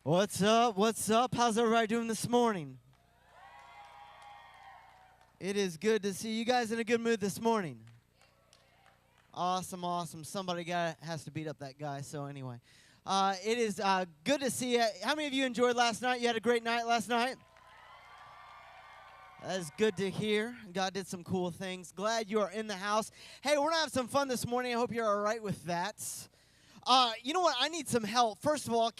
What's up? What's up? How's everybody doing this morning? It is good to see you guys in a good mood this morning. Awesome, awesome. Somebody has to beat up that guy, so anyway. It is good to see you. How many of you enjoyed last night? You had a great night last night? That is good to hear. God did some cool things. Glad you are in the house. Hey, we're going to have some fun this morning. I hope you're all right with that. You know what? I need some help. First of all,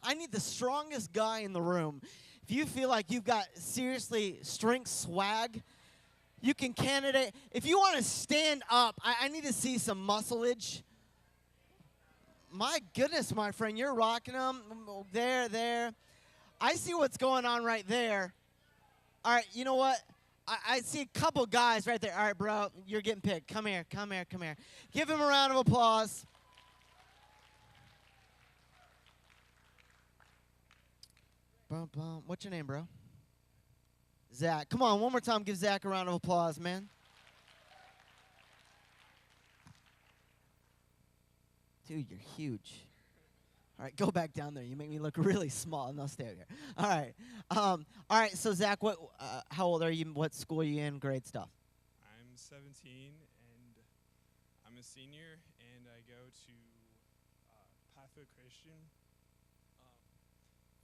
I need the strongest guy in the room. If you feel like you've got seriously strength swag, you can candidate. If you want to stand up, I need to see some muscleage. My goodness, my friend, you're rocking them. There. I see what's going on right there. All right, you know what? I see a couple guys right there. All right, bro, you're getting picked. Come here. Give him a round of applause. What's your name, bro? Zach. Come on, one more time. Give Zach a round of applause, man. Dude, you're huge. All right, go back down there. You make me look really small. No, stay here. All right. So Zach, how old are you? What school are you in? Grade stuff. I'm 17, and I'm a senior, and I go to Pathway Christian,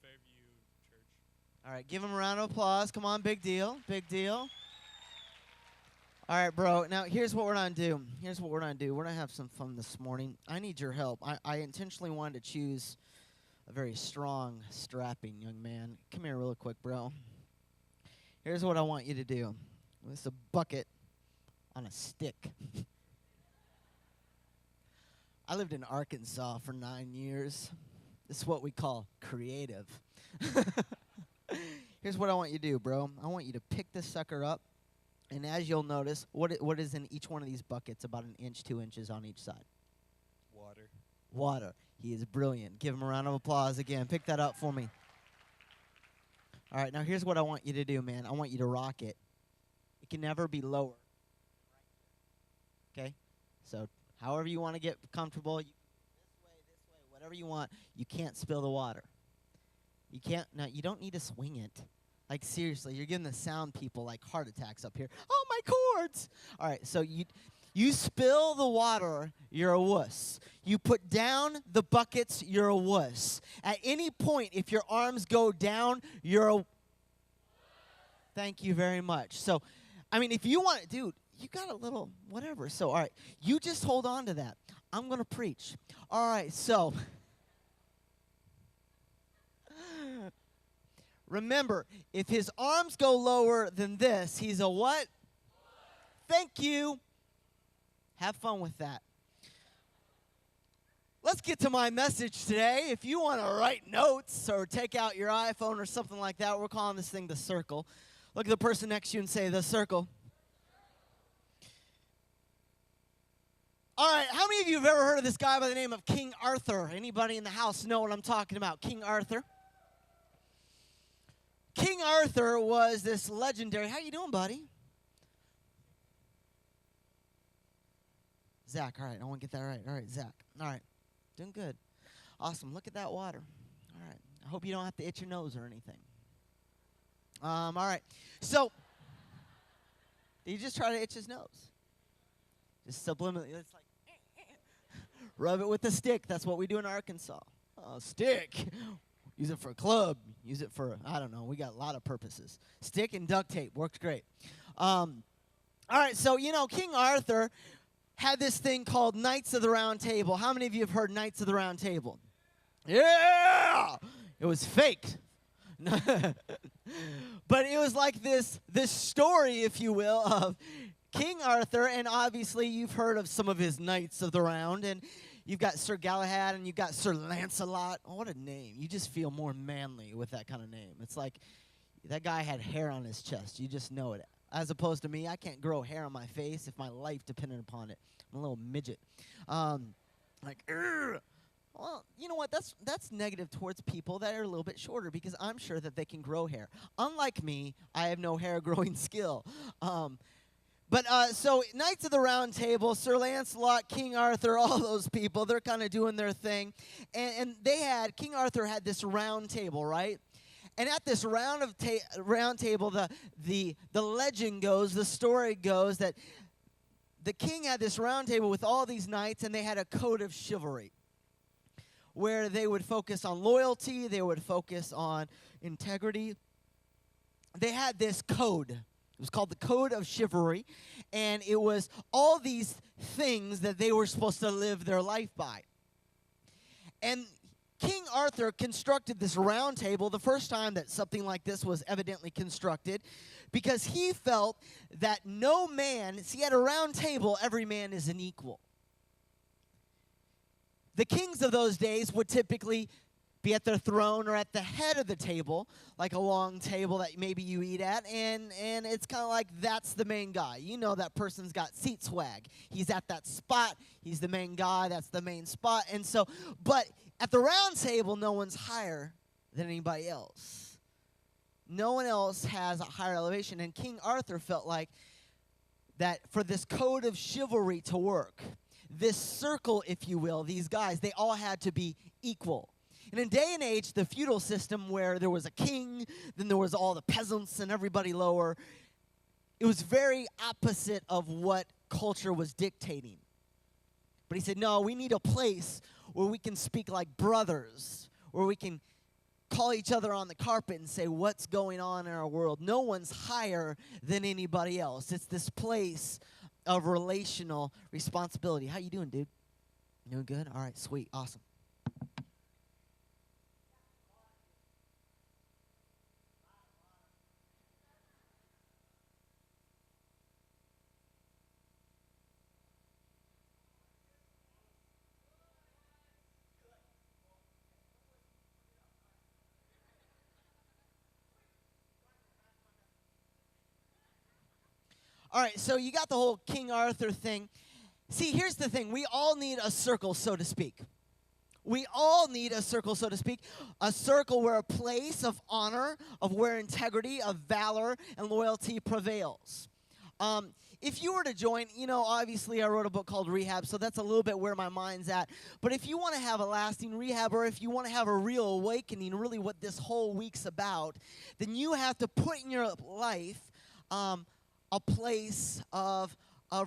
Fairview Church. All right, give him a round of applause. Come on, big deal. All right, bro. Now, here's what we're going to do. We're going to have some fun this morning. I need your help. I intentionally wanted to choose a very strong, strapping young man. Come here real quick, bro. Here's what I want you to do. This is a bucket on a stick. I lived in Arkansas for 9 years. This is what we call creative. Here's what I want you to do, bro. I want you to pick this sucker up. And as you'll notice, what is in each one of these buckets? About 1 inch, 2 inches on each side. Water. He is brilliant. Give him a round of applause again. Pick that up for me. All right, now here's what I want you to do, man. I want you to rock it. It can never be lower. Okay? So however you want to get comfortable, you can this way, whatever you want. You can't spill the water. You can't. Now, you don't need to swing it. Like, seriously, you're giving the sound people, like, heart attacks up here. Oh, my cords! All right, so you spill the water, you're a wuss. You put down the buckets, you're a wuss. At any point, if your arms go down, you're a... Thank you very much. So, I mean, if you want... Dude, you got a little whatever. So, all right, you just hold on to that. I'm going to preach. All right, so... Remember, if his arms go lower than this, he's a what? Thank you. Have fun with that. Let's get to my message today. If you want to write notes or take out your iPhone or something like that, we're calling this thing the circle. Look at the person next to you and say, the circle. All right, how many of you have ever heard of this guy by the name of King Arthur? Anybody in the house know what I'm talking about? King Arthur. King Arthur was this legendary. How you doing, buddy? Zach, all right. I want to get that right. All right, Zach. All right. Doing good. Awesome. Look at that water. All right. I hope you don't have to itch your nose or anything. All right. So, did you just try to itch his nose? Just subliminally. It's like, rub it with a stick. That's what we do in Arkansas. Stick. Use it for a club. Use it for, I don't know. We got a lot of purposes. Stick and duct tape. Works great. All right, so, King Arthur had this thing called Knights of the Round Table. How many of you have heard Knights of the Round Table? Yeah! It was fake. But it was like this story, if you will, of King Arthur, and obviously you've heard of some of his Knights of the Round, and you've got Sir Galahad, and you've got Sir Lancelot. Oh, what a name. You just feel more manly with that kind of name. It's like that guy had hair on his chest. You just know it. As opposed to me, I can't grow hair on my face if my life depended upon it. I'm a little midget. Well, you know what? That's negative towards people that are a little bit shorter because I'm sure that they can grow hair. Unlike me, I have no hair growing skill. But so Knights of the Round Table, Sir Lancelot, King Arthur, all those people, they're kind of doing their thing. And King Arthur had this round table, right? And at this round table, the legend goes, the story goes that the king had this round table with all these knights, and they had a code of chivalry where they would focus on loyalty, they would focus on integrity. They had this code. It was called the Code of Chivalry, and it was all these things that they were supposed to live their life by. And King Arthur constructed this round table the first time that something like this was evidently constructed, because he felt that no man, see, at a round table, every man is an equal. The kings of those days would typically be at their throne or at the head of the table, like a long table that maybe you eat at, and it's kind of like that's the main guy. You know that person's got seat swag. He's at that spot. He's the main guy. That's the main spot. And so, but at the round table, no one's higher than anybody else. No one else has a higher elevation. And King Arthur felt like that for this code of chivalry to work, this circle, if you will, these guys, they all had to be equal. And in day and age, the feudal system where there was a king, then there was all the peasants and everybody lower, it was very opposite of what culture was dictating. But he said, no, we need a place where we can speak like brothers, where we can call each other on the carpet and say what's going on in our world. No one's higher than anybody else. It's this place of relational responsibility. How you doing, dude? Doing good? All right, sweet, awesome. All right, so you got the whole King Arthur thing. See, here's the thing. We all need a circle, so to speak. We all need a circle, so to speak. A circle where a place of honor, of where integrity, of valor, and loyalty prevails. If you were to join, obviously I wrote a book called Rehab, so that's a little bit where my mind's at. But if you want to have a lasting rehab, or if you want to have a real awakening, really what this whole week's about, then you have to put in your life a place of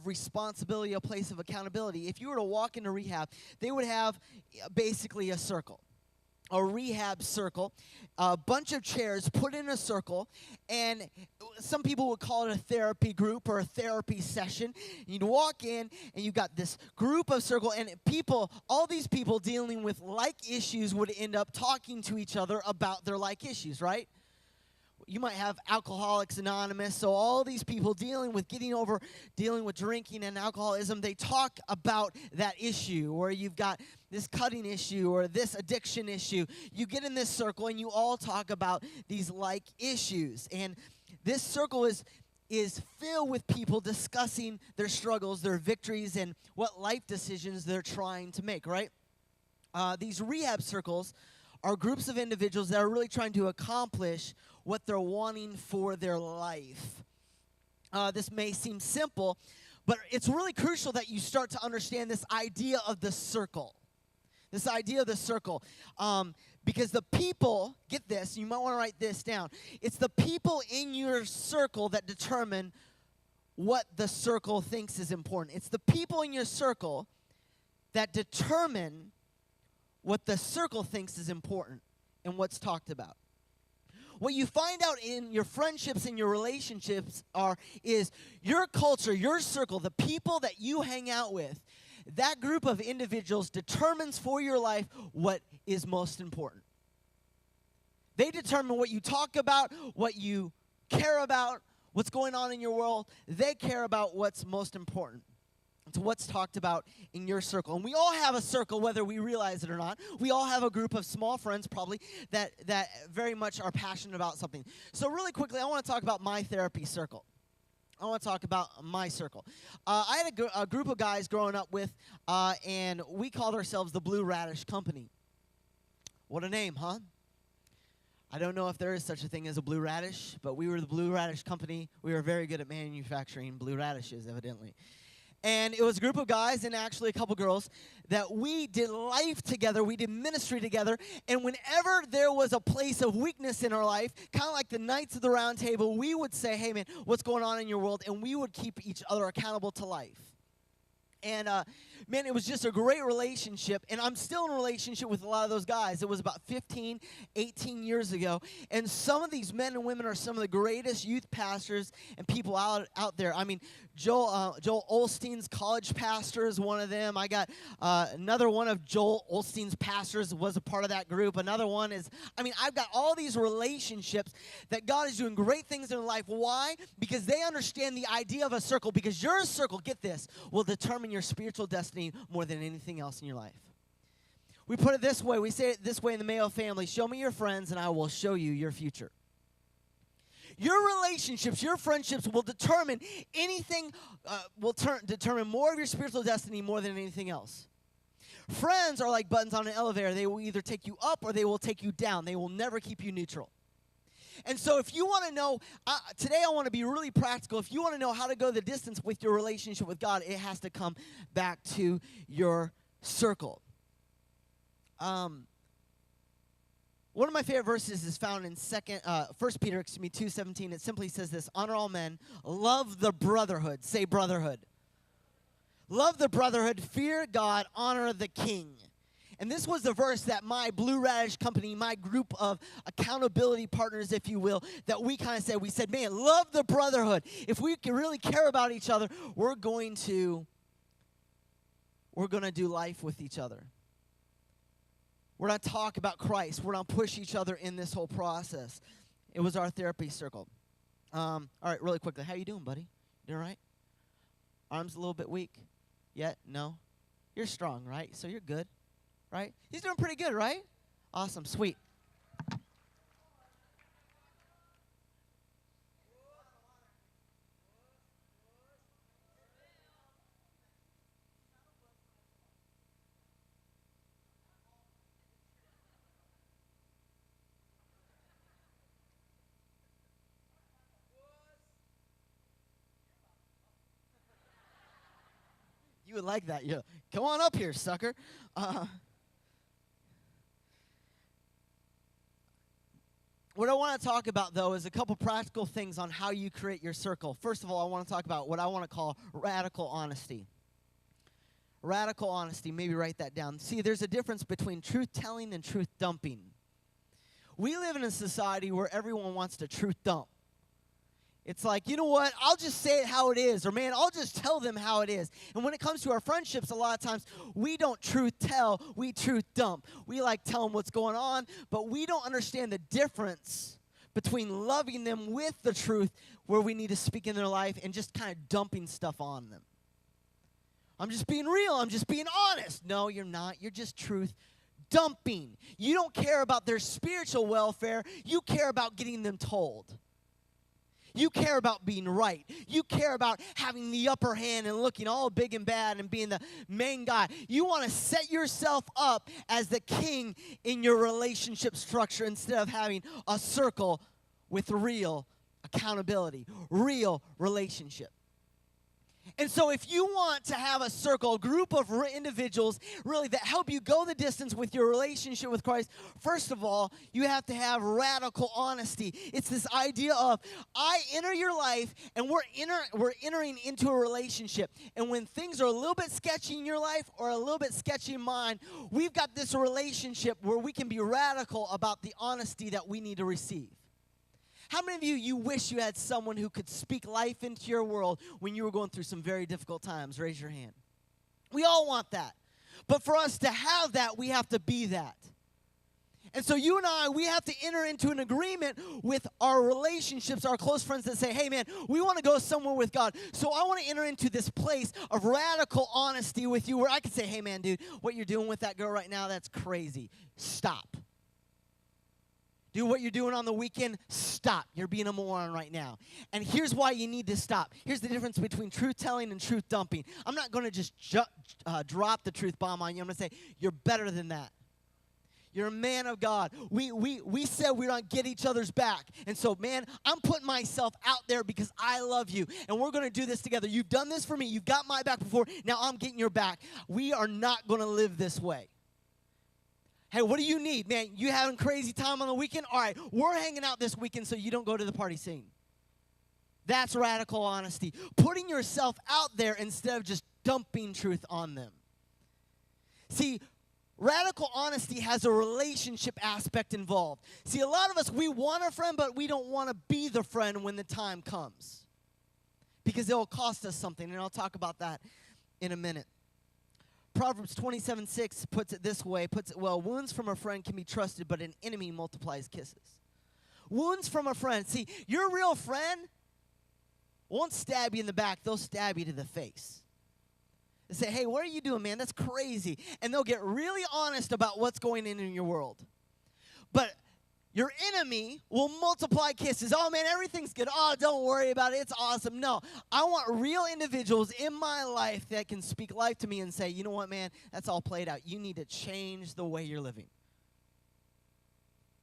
responsibility, a place of accountability. If you were to walk into rehab, they would have basically a circle, a rehab circle, a bunch of chairs put in a circle, and some people would call it a therapy group or a therapy session. You'd walk in, and you got this group of circle, and all these people dealing with like issues would end up talking to each other about their like issues, right? You might have Alcoholics Anonymous, so all these people dealing with drinking and alcoholism, they talk about that issue, or you've got this cutting issue or this addiction issue. You get in this circle and you all talk about these like issues, and this circle is filled with people discussing their struggles, their victories, and what life decisions they're trying to make, right? These rehab circles are groups of individuals that are really trying to accomplish what they're wanting for their life. This may seem simple, but it's really crucial that you start to understand this idea of the circle. This idea of the circle. Because the people, get this, you might want to write this down. It's the people in your circle that determine what the circle thinks is important. It's the people in your circle that determine what the circle thinks is important and what's talked about. What you find out in your friendships and your relationships is your culture, your circle, the people that you hang out with, that group of individuals determines for your life what is most important. They determine what you talk about, what you care about, what's going on in your world. They care about what's most important. It's what's talked about in your circle. And we all have a circle, whether we realize it or not. We all have a group of small friends, probably, that very much are passionate about something. So really quickly, I want to talk about my therapy circle. I want to talk about my circle. I had a group of guys growing up with, and we called ourselves the Blue Radish Company. What a name, huh? I don't know if there is such a thing as a blue radish, but we were the blue radish company. We were very good at manufacturing blue radishes, evidently. And it was a group of guys and actually a couple girls that we did life together. We did ministry together. And whenever there was a place of weakness in our life, kind of like the Knights of the Round Table, we would say, hey, man, what's going on in your world? And we would keep each other accountable to life. And, man, it was just a great relationship. And I'm still in a relationship with a lot of those guys. It was about 15, 18 years ago. And some of these men and women are some of the greatest youth pastors and people out there. I mean, Joel Osteen's college pastor is one of them. I got another one of Joel Osteen's pastors was a part of that group. Another one is, I've got all these relationships that God is doing great things in their life. Why? Because they understand the idea of a circle. Because your circle, get this, will determine your spiritual destiny more than anything else in your life. We put it this way. We say it this way in the Mayo family. Show me your friends and I will show you your future. Your relationships, your friendships will determine anything, determine more of your spiritual destiny more than anything else. Friends are like buttons on an elevator. They will either take you up or they will take you down. They will never keep you neutral. And so if you want to know, today I want to be really practical. If you want to know how to go the distance with your relationship with God, it has to come back to your circle. One of my favorite verses is found in 1 Peter 2:17. It simply says this: honor all men, love the brotherhood. Say brotherhood. Love the brotherhood, fear God, honor the king. And this was the verse that my Blue Radish company, my group of accountability partners, if you will, that we kind of said. We said, man, love the brotherhood. If we can really care about each other, we're going to do life with each other. We're going to talk about Christ. We're going to push each other in this whole process. It was our therapy circle. All right, really quickly. How you doing, buddy? You all right? Arms a little bit weak? Yet? No? You're strong, right? So you're good, right? He's doing pretty good, right? Awesome. Sweet. You would like that. Yeah. Come on up here, sucker. What I want to talk about, though, is a couple practical things on how you create your circle. First of all, I want to talk about what I want to call radical honesty. Radical honesty. Maybe write that down. See, there's a difference between truth-telling and truth-dumping. We live in a society where everyone wants to truth-dump. It's like, you know what, I'll just say it how it is, or man, I'll just tell them how it is. And when it comes to our friendships, a lot of times, we don't truth tell, we truth dump. We like tell them what's going on, but we don't understand the difference between loving them with the truth, where we need to speak in their life, and just kind of dumping stuff on them. I'm just being real, I'm just being honest. No, you're not, you're just truth dumping. You don't care about their spiritual welfare, you care about getting them told. You care about being right. You care about having the upper hand and looking all big and bad and being the main guy. You want to set yourself up as the king in your relationship structure instead of having a circle with real accountability, real relationship. And so if you want to have a circle, a group of individuals really that help you go the distance with your relationship with Christ, first of all, you have to have radical honesty. It's this idea of, I enter your life and we're entering into a relationship. And when things are a little bit sketchy in your life or a little bit sketchy in mine, we've got this relationship where we can be radical about the honesty that we need to receive. How many of you wish you had someone who could speak life into your world when you were going through some very difficult times? Raise your hand. We all want that. But for us to have that, we have to be that. And so you and I, we have to enter into an agreement with our relationships, our close friends that say, hey, man, we want to go somewhere with God. So I want to enter into this place of radical honesty with you where I can say, hey, man, dude, what you're doing with that girl right now, that's crazy. Stop. Do what you're doing on the weekend, stop. You're being a moron right now. And here's why you need to stop. Here's the difference between truth-telling and truth-dumping. I'm not going to just drop the truth bomb on you. I'm going to say, you're better than that. You're a man of God. We said we're not get each other's back. And so, man, I'm putting myself out there because I love you. And we're going to do this together. You've done this for me. You've got my back before. Now I'm getting your back. We are not going to live this way. Hey, what do you need? Man, you having crazy time on the weekend? All right, we're hanging out this weekend so you don't go to the party scene. That's radical honesty. Putting yourself out there instead of just dumping truth on them. See, radical honesty has a relationship aspect involved. See, a lot of us, we want a friend, but we don't want to be the friend when the time comes. Because it will cost us something, and I'll talk about that in a minute. Proverbs 27:6 puts it this way, puts it well, wounds from a friend can be trusted, but an enemy multiplies kisses. Wounds from a friend. See, your real friend won't stab you in the back. They'll stab you to the face. They say, hey, what are you doing, man? That's crazy. And they'll get really honest about what's going on in your world. But your enemy will multiply kisses. Oh, man, everything's good. Oh, don't worry about it. It's awesome. No, I want real individuals in my life that can speak life to me and say, you know what, man, that's all played out. You need to change the way you're living.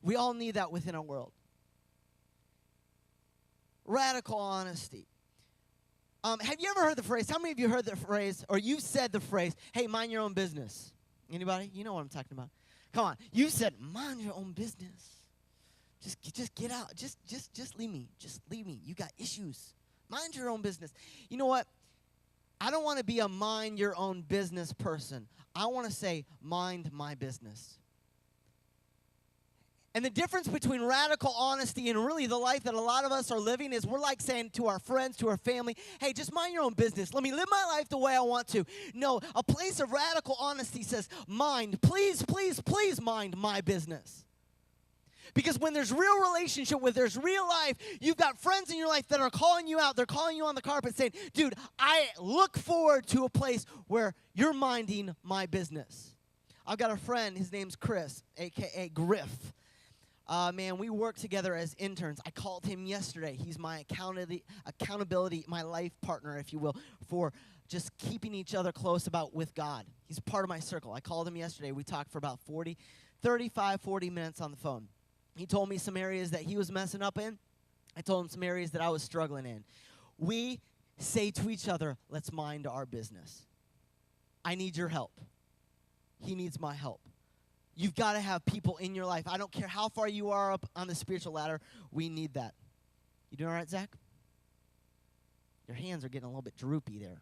We all need that within our world. Radical honesty. Have you ever heard the phrase, how many of you heard the phrase, or you've said the phrase, hey, mind your own business? Anybody? You know what I'm talking about. Come on. You said, mind your own business. Just get out. Just leave me. Just leave me. You got issues. Mind your own business. You know what? I don't want to be a mind your own business person. I want to say, mind my business. And the difference between radical honesty and really the life that a lot of us are living is we're like saying to our friends, to our family, hey, just mind your own business. Let me live my life the way I want to. No, a place of radical honesty says, please mind my business. Because when there's real relationship, when there's real life, you've got friends in your life that are calling you out. They're calling you on the carpet saying, dude, I look forward to a place where you're minding my business. I've got a friend. His name's Chris, a.k.a. Griff. Man, we work together as interns. I called him yesterday. He's my accountability, my life partner, if you will, for just keeping each other close with God. He's part of my circle. I called him yesterday. We talked for about 40 minutes on the phone. He told me some areas that he was messing up in. I told him some areas that I was struggling in. We say to each other, let's mind our business. I need your help. He needs my help. You've got to have people in your life. I don't care how far you are up on the spiritual ladder. We need that. You doing all right, Zach? Your hands are getting a little bit droopy there.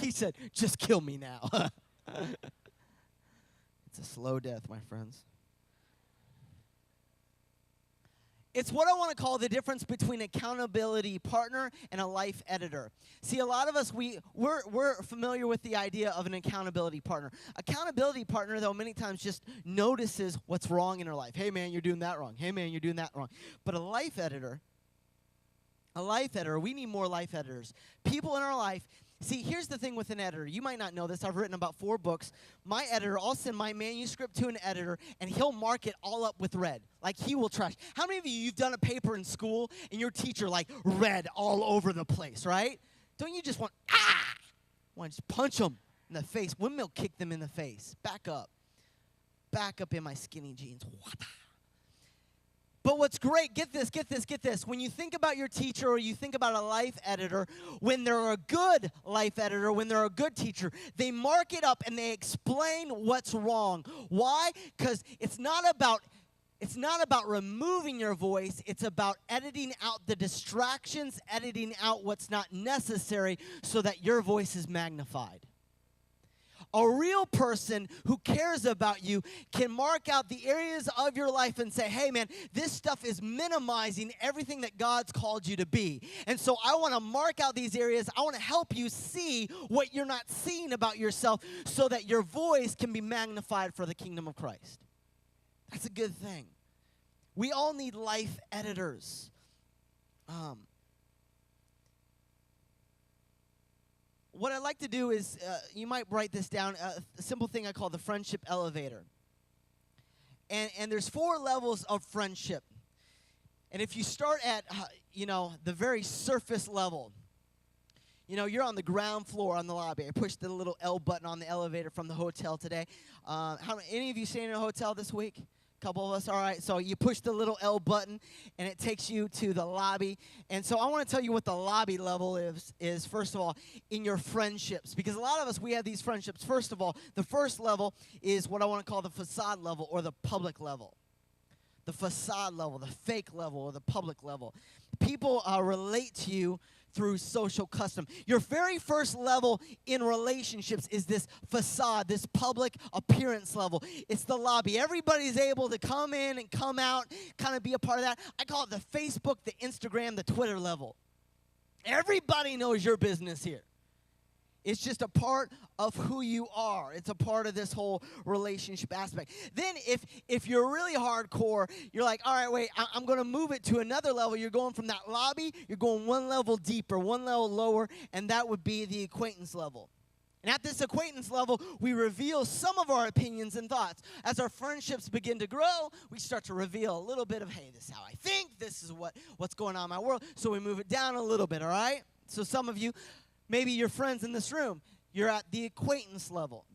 He said, just kill me now. It's a slow death, my friends. It's what I want to call the difference between accountability partner and a life editor. See, a lot of us, we're familiar with the idea of an accountability partner. Accountability partner, though, many times just notices what's wrong in our life. Hey, man, you're doing that wrong. Hey, man, you're doing that wrong. But a life editor, we need more life editors. People in our life. See, here's the thing with an editor. You might not know this. I've written about 4 books. My editor, I'll send my manuscript to an editor, and he'll mark it all up with red. Like, he will trash. How many of you've done a paper in school, and your teacher, like, red all over the place, right? Don't you just want to just punch them in the face? Windmill kick them in the face. Back up. Back up in my skinny jeans. But what's great, get this. When you think about your teacher or you think about a life editor, when they're a good life editor, when they're a good teacher, they mark it up and they explain what's wrong. Why? Because it's not about removing your voice. It's about editing out the distractions, editing out what's not necessary so that your voice is magnified. A real person who cares about you can mark out the areas of your life and say, hey, man, this stuff is minimizing everything that God's called you to be. And so I want to mark out these areas. I want to help you see what you're not seeing about yourself so that your voice can be magnified for the kingdom of Christ. That's a good thing. We all need life editors. what I like to do is, you might write this down, a simple thing I call the friendship elevator. And there's 4 levels of friendship. And if you start at, the very surface level, you're on the ground floor on the lobby. I pushed the little L button on the elevator from the hotel today. Any of you staying in a hotel this week? A couple of us? All right, so you push the little L button, and it takes you to the lobby. And so I want to tell you what the lobby level is, first of all, in your friendships. Because a lot of us, we have these friendships. First of all, the first level is what I want to call the facade level or the public level. The facade level, the fake level, or the public level. People relate to you through social custom. Your very first level in relationships is this facade, this public appearance level. It's the lobby. Everybody's able to come in and come out, kind of be a part of that. I call it the Facebook, the Instagram, the Twitter level. Everybody knows your business here. It's just a part of who you are. It's a part of this whole relationship aspect. Then if you're really hardcore, you're like, all right, wait, I'm going to move it to another level. You're going from that lobby, you're going one level deeper, one level lower, and that would be the acquaintance level. And at this acquaintance level, we reveal some of our opinions and thoughts. As our friendships begin to grow, we start to reveal a little bit of, hey, this is how I think, this is what's going on in my world. So we move it down a little bit, all right? So some of you, maybe your friends in this room, you're at the acquaintance level.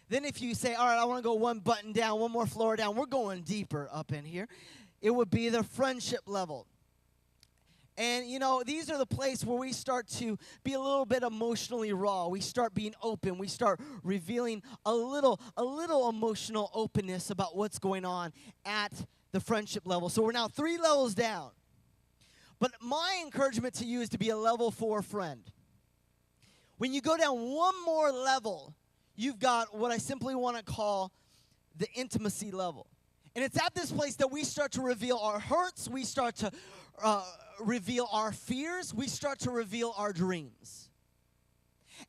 Then if you say, all right, I want to go one button down, one more floor down, we're going deeper up in here. It would be the friendship level. And, these are the place where we start to be a little bit emotionally raw. We start being open. We start revealing a little emotional openness about what's going on at the friendship level. So we're now 3 levels down. But my encouragement to you is to be a level 4 friend. When you go down one more level, you've got what I simply want to call the intimacy level. And it's at this place that we start to reveal our hurts, we start to reveal our fears, we start to reveal our dreams.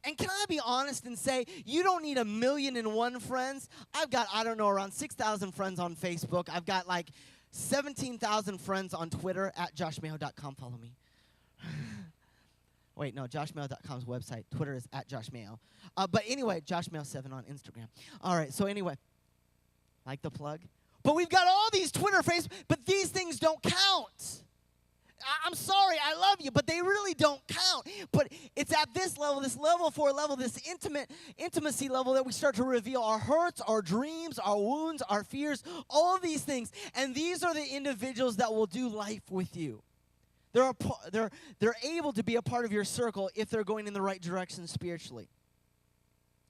And can I be honest and say, you don't need 1,000,001 friends. I've got, around 6,000 friends on Facebook. I've got like 17,000 friends on Twitter, at JoshMayo.com. Follow me. Wait, no, JoshMayo.com's website. Twitter is at JoshMayo. But anyway, JoshMayo7 on Instagram. All right, so anyway, like the plug? But we've got all these Twitter, Facebook, but these things don't count. I'm sorry, I love you, but they really don't count. But it's at this level, this level 4 level, this intimacy level that we start to reveal our hurts, our dreams, our wounds, our fears, all of these things. And these are the individuals that will do life with you. They're able to be a part of your circle if they're going in the right direction spiritually.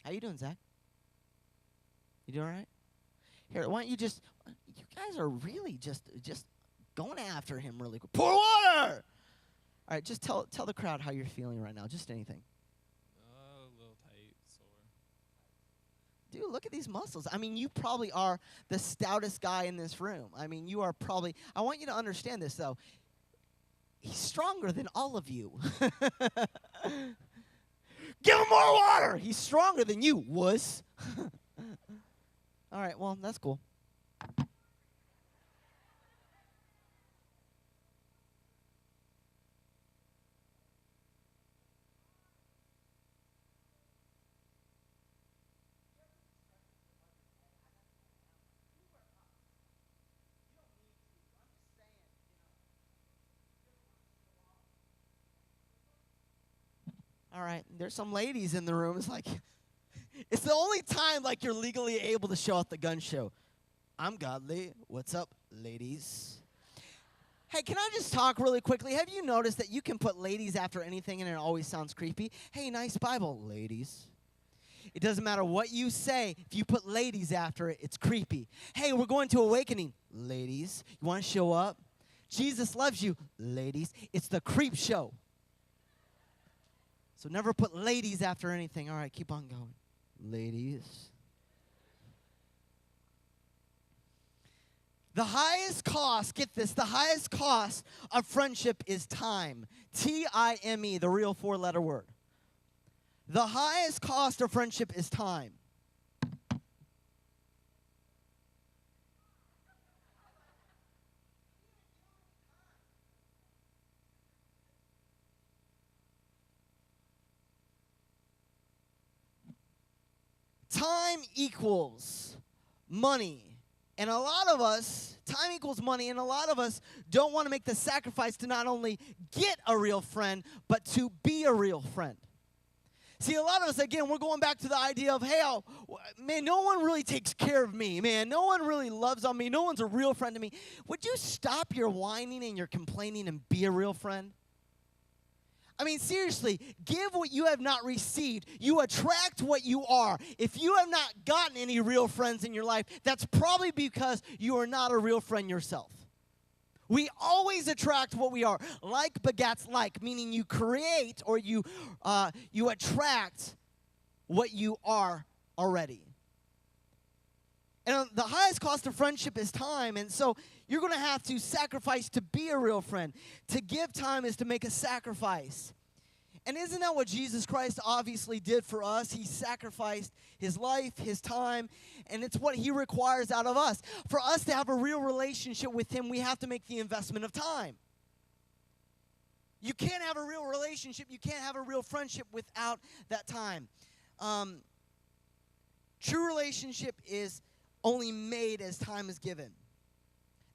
How you doing, Zach? You doing all right? Here, why don't you guys are really just going after him really quick. Pour water! All right, just tell the crowd how you're feeling right now, just anything. A little tight, sore. Dude, look at these muscles. I mean, you probably are the stoutest guy in this room. I mean, you are probably, I want you to understand this, though. He's stronger than all of you. Give him more water. He's stronger than you, wuss. All right, well, that's cool. All right, there's some ladies in the room. It's like, it's the only time like you're legally able to show at the gun show. I'm godly. What's up, ladies? Hey, can I just talk really quickly? Have you noticed that you can put ladies after anything and it always sounds creepy? Hey, nice Bible, ladies. It doesn't matter what you say. If you put ladies after it, it's creepy. Hey, we're going to Awakening. Ladies, you want to show up? Jesus loves you. Ladies, it's the creep show. So never put ladies after anything. All right, keep on going. Ladies. The highest cost, get this, the highest cost of friendship is time. T-I-M-E, the real 4-letter word. The highest cost of friendship is time. time equals money. And a lot of us, time equals money, and a lot of us don't want to make the sacrifice to not only get a real friend, but to be a real friend. See, a lot of us, again, we're going back to the idea of, hey, man, no one really takes care of me, man. No one really loves on me. No one's a real friend to me. Would you stop your whining and your complaining and be a real friend? I mean, seriously, give what you have not received. You attract what you are. If you have not gotten any real friends in your life, that's probably because you are not a real friend yourself. We always attract what we are. Like begats like, meaning you create or you attract what you are already. And the highest cost of friendship is time, and so you're going to have to sacrifice to be a real friend. To give time is to make a sacrifice. And isn't that what Jesus Christ obviously did for us? He sacrificed his life, his time, and it's what he requires out of us. For us to have a real relationship with him, we have to make the investment of time. You can't have a real relationship, you can't have a real friendship without that time. True relationship is only made as time is given.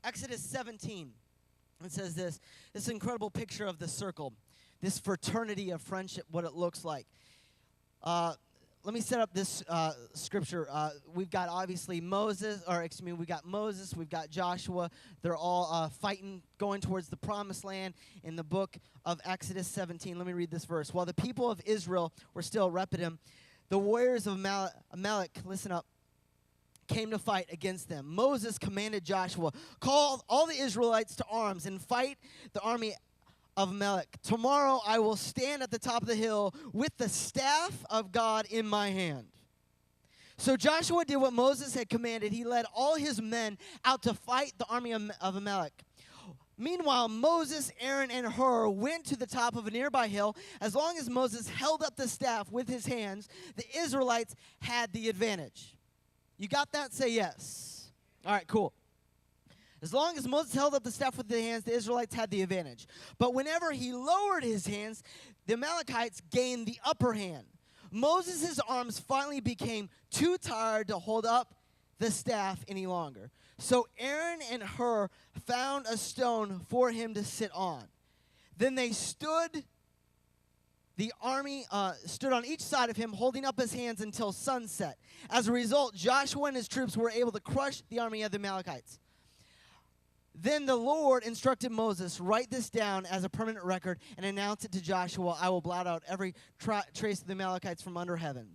Exodus 17, it says this incredible picture of the circle, this fraternity of friendship, what it looks like. Let me set up this scripture. We've got obviously we've got Moses, we've got Joshua. They're all fighting, going towards the promised land in the book of Exodus 17. Let me read this verse. While the people of Israel were still at Rephidim, the warriors of Amalek, listen up, came to fight against them. Moses commanded Joshua, call all the Israelites to arms and fight the army of Amalek. Tomorrow I will stand at the top of the hill with the staff of God in my hand. So Joshua did what Moses had commanded. He led all his men out to fight the army of Amalek. Meanwhile, Moses, Aaron, and Hur went to the top of a nearby hill. As long as Moses held up the staff with his hands, the Israelites had the advantage. You got that? Say yes. All right, cool. As long as Moses held up the staff with the hands, the Israelites had the advantage. But whenever he lowered his hands, the Amalekites gained the upper hand. Moses' arms finally became too tired to hold up the staff any longer. So Aaron and Hur found a stone for him to sit on. Then they the army stood on each side of him, holding up his hands until sunset. As a result, Joshua and his troops were able to crush the army of the Amalekites. Then the Lord instructed Moses, write this down as a permanent record and announce it to Joshua. I will blot out every trace of the Amalekites from under heaven.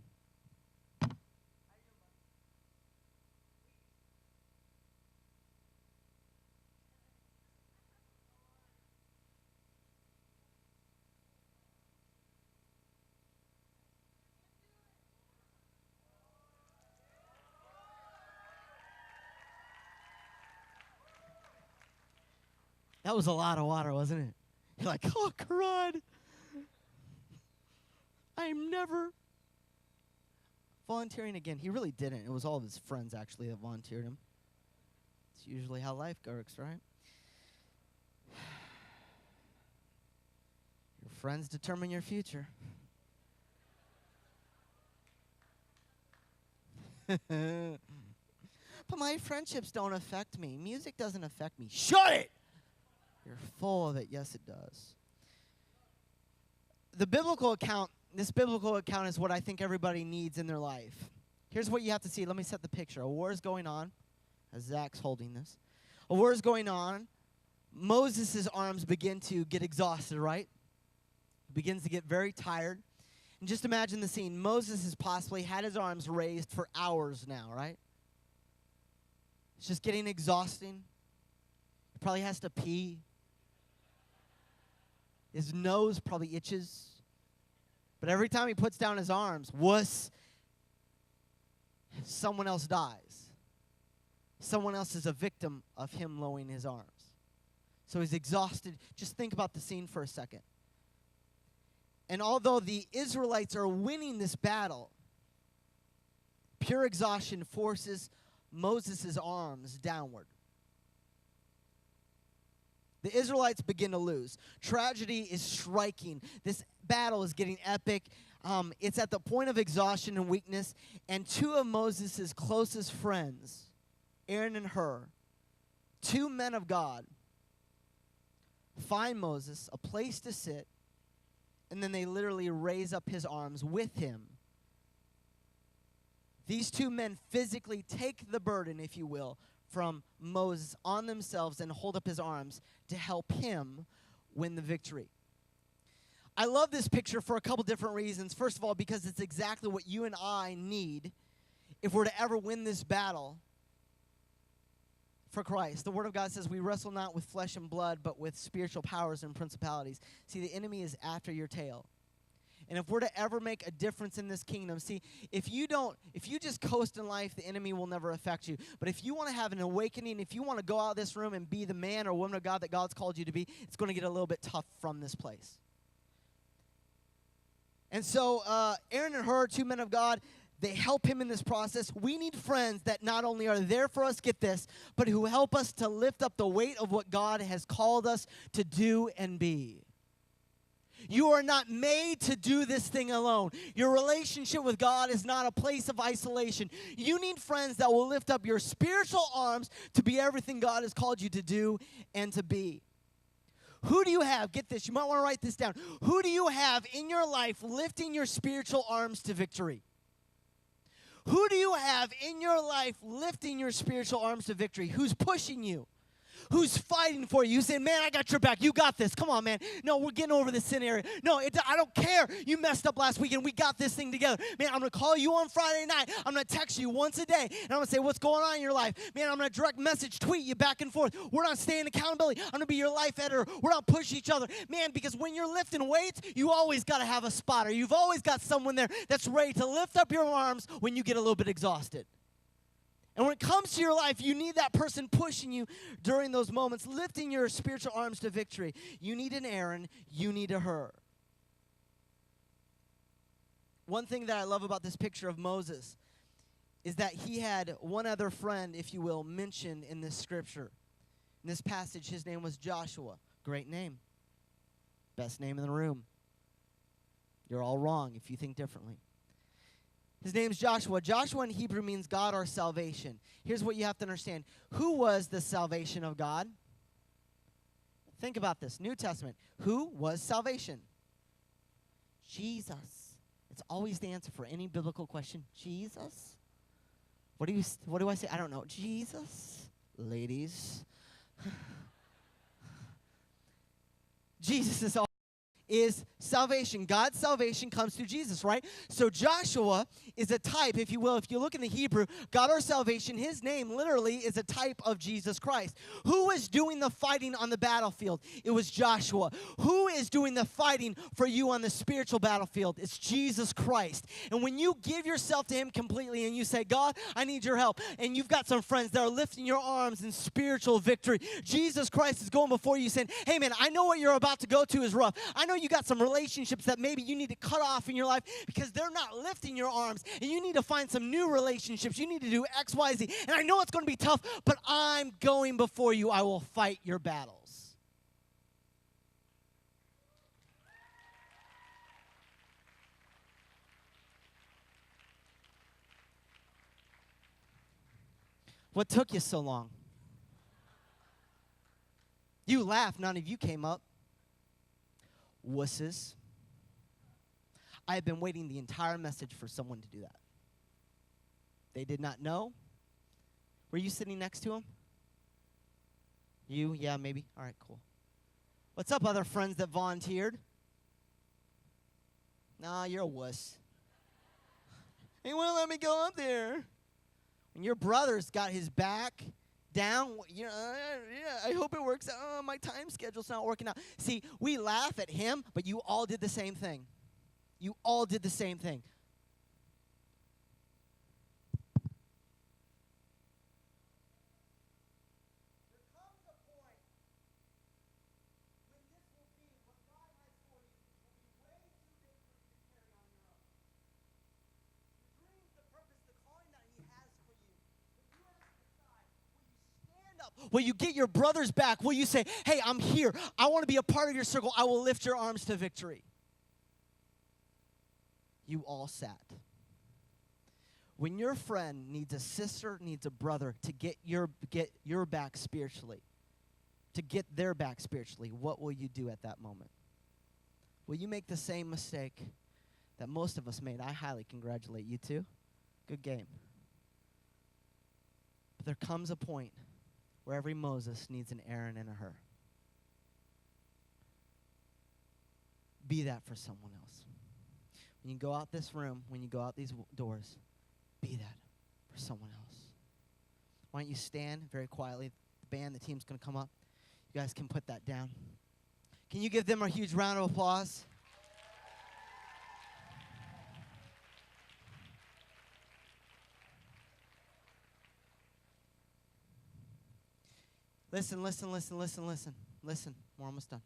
That was a lot of water, wasn't it? You're like, oh, crud. I'm never volunteering again. He really didn't. It was all of his friends, actually, that volunteered him. It's usually how life works, right? Your friends determine your future. But my friendships don't affect me. Music doesn't affect me. Shut it! You're full of it. Yes, it does. This biblical account is what I think everybody needs in their life. Here's what you have to see. Let me set the picture. A war is going on, as Zach's holding this. A war is going on. Moses' arms begin to get exhausted, right? He begins to get very tired. And just imagine the scene. Moses has possibly had his arms raised for hours now, right? It's just getting exhausting. He probably has to pee. His nose probably itches. But every time he puts down his arms, someone else dies. Someone else is a victim of him lowering his arms. So he's exhausted. Just think about the scene for a second. And although the Israelites are winning this battle, pure exhaustion forces Moses' arms downward. The Israelites begin to lose. Tragedy is striking. This battle is getting epic. It's at the point of exhaustion and weakness, and two of Moses' closest friends, Aaron and Hur, two men of God, find Moses a place to sit, and then they literally raise up his arms with him. These two men physically take the burden, if you will, from Moses on themselves and hold up his arms to help him win the victory. I love this picture for a couple different reasons. First of all, because it's exactly what you and I need if we're to ever win this battle for Christ. The Word of God says we wrestle not with flesh and blood, but with spiritual powers and principalities. See, the enemy is after your tail. And if we're to ever make a difference in this kingdom, see, if you just coast in life, the enemy will never affect you. But if you want to have an awakening, if you want to go out of this room and be the man or woman of God that God's called you to be, it's going to get a little bit tough from this place. And so Aaron and Hur, two men of God, they help him in this process. We need friends that not only are there for us, get this, but who help us to lift up the weight of what God has called us to do and be. You are not made to do this thing alone. Your relationship with God is not a place of isolation. You need friends that will lift up your spiritual arms to be everything God has called you to do and to be. Who do you have? Get this. You might want to write this down. Who do you have in your life lifting your spiritual arms to victory? Who do you have in your life lifting your spiritual arms to victory? Who's pushing you? Who's fighting for you? You say, man, I got your back. You got this. Come on, man. No, we're getting over this sin area. No, I don't care. You messed up last weekend. We got this thing together. Man, I'm going to call you on Friday night. I'm going to text you once a day. And I'm going to say, what's going on in your life? Man, I'm going to direct message, tweet you back and forth. We're not staying accountability. I'm going to be your life editor. We're not pushing each other. Man, because when you're lifting weights, you always got to have a spotter. You've always got someone there that's ready to lift up your arms when you get a little bit exhausted. And when it comes to your life, you need that person pushing you during those moments, lifting your spiritual arms to victory. You need an Aaron. You need a Hur. One thing that I love about this picture of Moses is that he had one other friend, if you will, mentioned in this scripture. In this passage, his name was Joshua. Great name. Best name in the room. You're all wrong if you think differently. His name's Joshua. Joshua in Hebrew means God our salvation. Here's what you have to understand. Who was the salvation of God? Think about this. New Testament. Who was salvation? Jesus. It's always the answer for any biblical question. Jesus? What do I say? I don't know. Jesus? Ladies. Jesus is salvation. God's salvation comes through Jesus, right? So Joshua is a type, if you will. If you look in the Hebrew, God our salvation, his name literally is a type of Jesus Christ. Who was doing the fighting on the battlefield? It was Joshua. Who is doing the fighting for you on the spiritual battlefield? It's Jesus Christ. And when you give yourself to him completely and you say, God, I need your help, and you've got some friends that are lifting your arms in spiritual victory, Jesus Christ is going before you saying, hey man, I know what you're about to go to is rough. I know you got some relationships that maybe you need to cut off in your life because they're not lifting your arms, and you need to find some new relationships. You need to do X, Y, Z. And I know it's going to be tough, but I'm going before you. I will fight your battles. What took you so long? You laughed. None of you came up. Wusses. I have been waiting the entire message for someone to do that. They did not know. Were you sitting next to him? You? Yeah, maybe. All right, cool. What's up, other friends that volunteered? Nah, you're a wuss. He wouldn't let me go up there. When your brother's got his back down, yeah, I hope it works out. Oh, my time schedule's not working out. See, we laugh at him, but you all did the same thing. You all did the same thing. There comes a point when this will be what God has for you will be way too big for you to carry on your own. The dreams, the purpose, the calling that he has for you. But you have to decide, will you stand up? Will you get your brother's back? Will you say, hey, I'm here. I want to be a part of your circle. I will lift your arms to victory. you all sat. When your friend needs a sister, needs a brother to get your back spiritually, to get their back spiritually, what will you do at that moment? Will you make the same mistake that most of us made? I highly congratulate you too. Good game. But there comes a point where every Moses needs an Aaron and a Hur. Be that for someone else. When you go out this room, when you go out these doors, be that for someone else. Why don't you stand very quietly? The band, the team's going to come up. You guys can put that down. Can you give them a huge round of applause? Listen. Listen, we're almost done.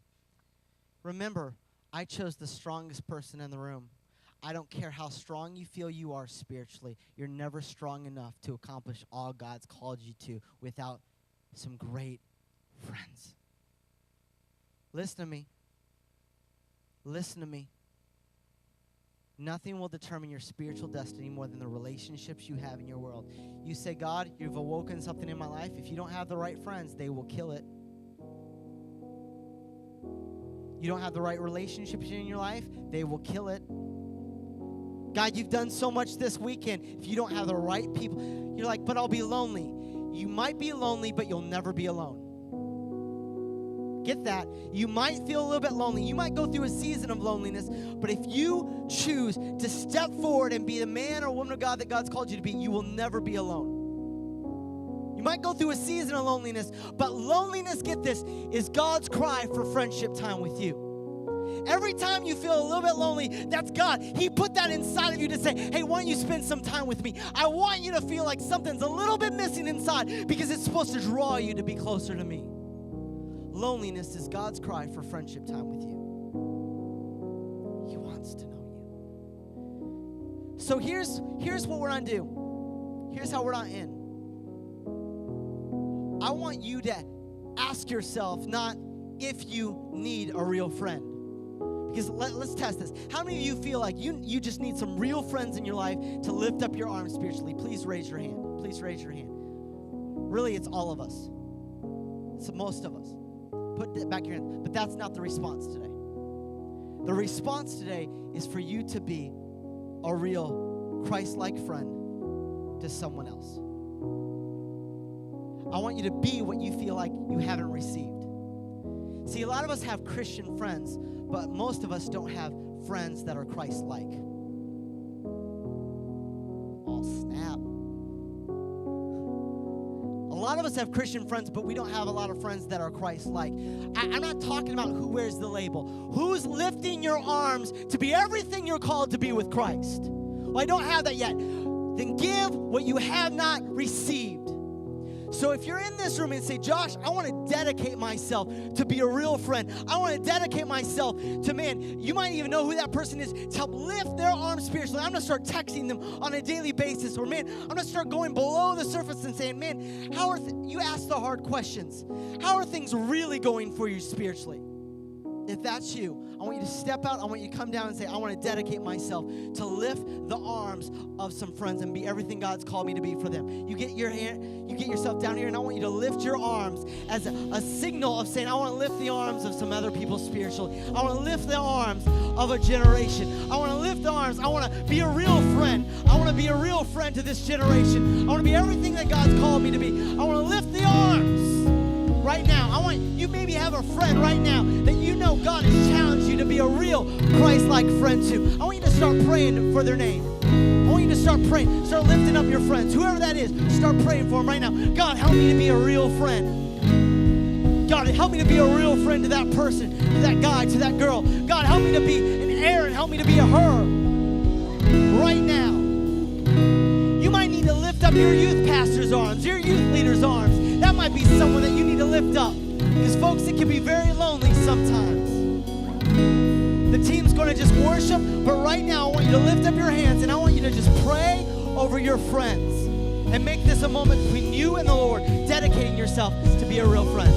Remember, I chose the strongest person in the room. I don't care how strong you feel you are spiritually. You're never strong enough to accomplish all God's called you to without some great friends. Listen to me. Listen to me. Nothing will determine your spiritual destiny more than the relationships you have in your world. You say, God, you've awoken something in my life. If you don't have the right friends, they will kill it. You don't have the right relationships in your life, they will kill it. God, you've done so much this weekend. If you don't have the right people, you're like, but I'll be lonely. You might be lonely, but you'll never be alone. Get that? You might feel a little bit lonely. You might go through a season of loneliness, but if you choose to step forward and be the man or woman of God that God's called you to be, you will never be alone. You might go through a season of loneliness, but loneliness, get this, is God's cry for friendship time with you. Every time you feel a little bit lonely, that's God. He put that inside of you to say, hey, why don't you spend some time with me? I want you to feel like something's a little bit missing inside because it's supposed to draw you to be closer to me. Loneliness is God's cry for friendship time with you. He wants to know you. So here's what we're going to do. Here's how we're going to end. I want you to ask yourself not if you need a real friend. Because let's test this. How many of you feel like you just need some real friends in your life to lift up your arms spiritually? Please raise your hand. Please raise your hand. Really, it's all of us. It's most of us. Put it back your hand. But that's not the response today. The response today is for you to be a real Christ-like friend to someone else. I want you to be what you feel like you haven't received. See, a lot of us have Christian friends, but most of us don't have friends that are Christ-like. Oh, snap. A lot of us have Christian friends, but we don't have a lot of friends that are Christ-like. I'm not talking about who wears the label. Who's lifting your arms to be everything you're called to be with Christ? Well, I don't have that yet. Then give what you have not received. So if you're in this room and say, Josh, I want to dedicate myself to be a real friend. I want to dedicate myself to, man, you might even know who that person is, to help lift their arms spiritually. I'm going to start texting them on a daily basis. Or, man, I'm going to start going below the surface and saying, man, how are you ask the hard questions. How are things really going for you spiritually? If that's you, I want you to step out. I want you to come down and say, I want to dedicate myself to lift the arms of some friends and be everything God's called me to be for them. You get yourself down here, and I want you to lift your arms as a signal of saying, I want to lift the arms of some other people spiritually. I want to lift the arms of a generation. I want to lift the arms. I want to be a real friend. I want to be a real friend to this generation. I want to be everything that God's called me to be. I want to lift the arms. Right now, you maybe have a friend right now that you know God has challenged you to be a real Christ-like friend to. I want you to start praying for their name. I want you to start praying. Start lifting up your friends. Whoever that is, start praying for them right now. God, help me to be a real friend. God, help me to be a real friend to that person, to that guy, to that girl. God, help me to be an Aaron. Help me to be a her. Right now. You might need to lift up your youth pastor's arms, your youth leader's arms. That might be someone that you need to lift up. Because, folks, it can be very lonely sometimes. The team's going to just worship, but right now I want you to lift up your hands and I want you to just pray over your friends and make this a moment between you and the Lord, dedicating yourself to be a real friend.